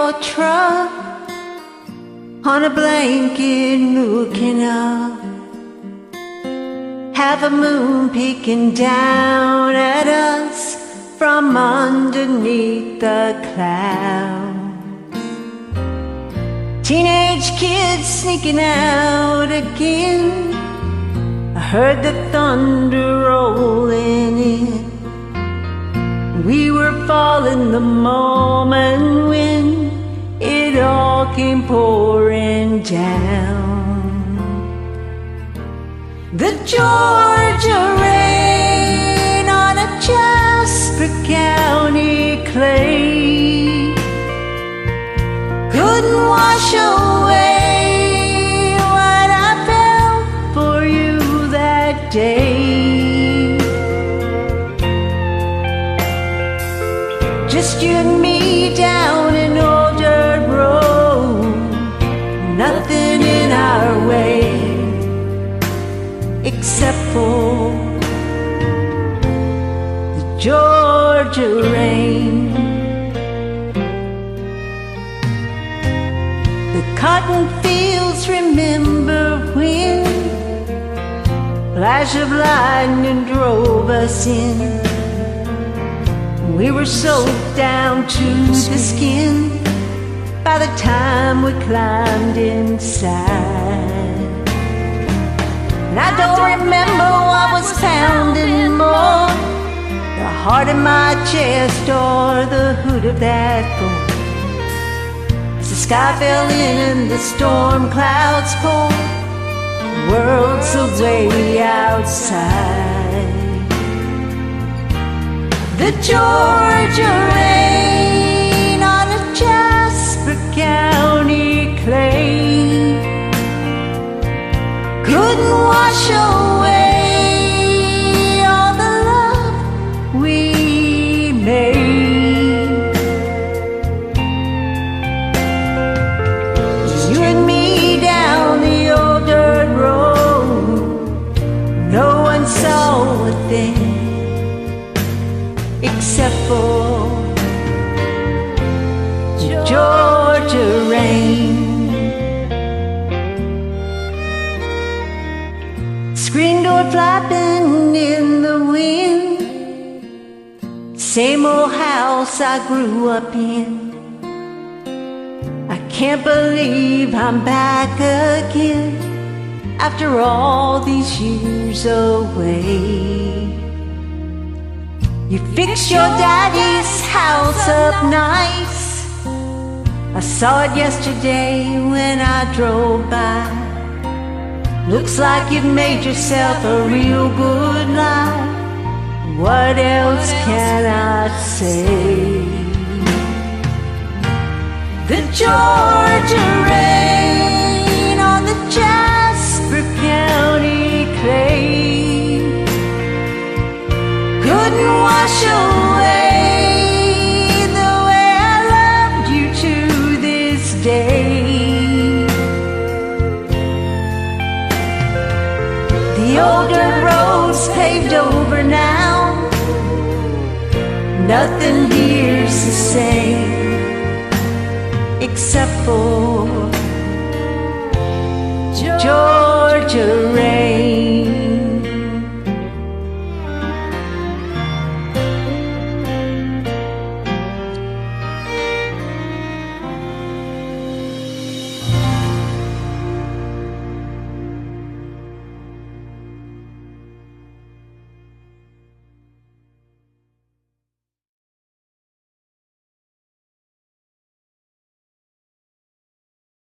old truck on a blanket looking up. Half a moon peeking down at us from underneath the clouds. Teenage kids sneaking out again. I heard the thunder rolling in. We were falling the moment when it all came pouring down. The Georgia rain on a Jasper County clay couldn't wash away what I felt for you that day. Just you and me down an old dirt road, nothing in our way except for the Georgia rain. The cotton fields remember when flash of lightning drove us in. We were soaked down to the skin by the time we climbed inside. And I don't remember what was pounding more, the heart in my chest or the hood of that boat. As the sky fell in and the storm clouds poured, worlds away outside. The Georgia rain on a Jasper County clay couldn't wash away all the love we made. You and me down the old dirt road, no one saw a thing except for Georgia rain. Screen door flapping in the wind, same old house I grew up in. I can't believe I'm back again after all these years away. You fixed your daddy's house up nice. I saw it yesterday when I drove by. Looks like you've made yourself a real good life. What else can I say? The Georgia rain on the Jasper County clay couldn't wash away the way I loved you to this day. The old dirt road's paved over now, nothing here's the same except for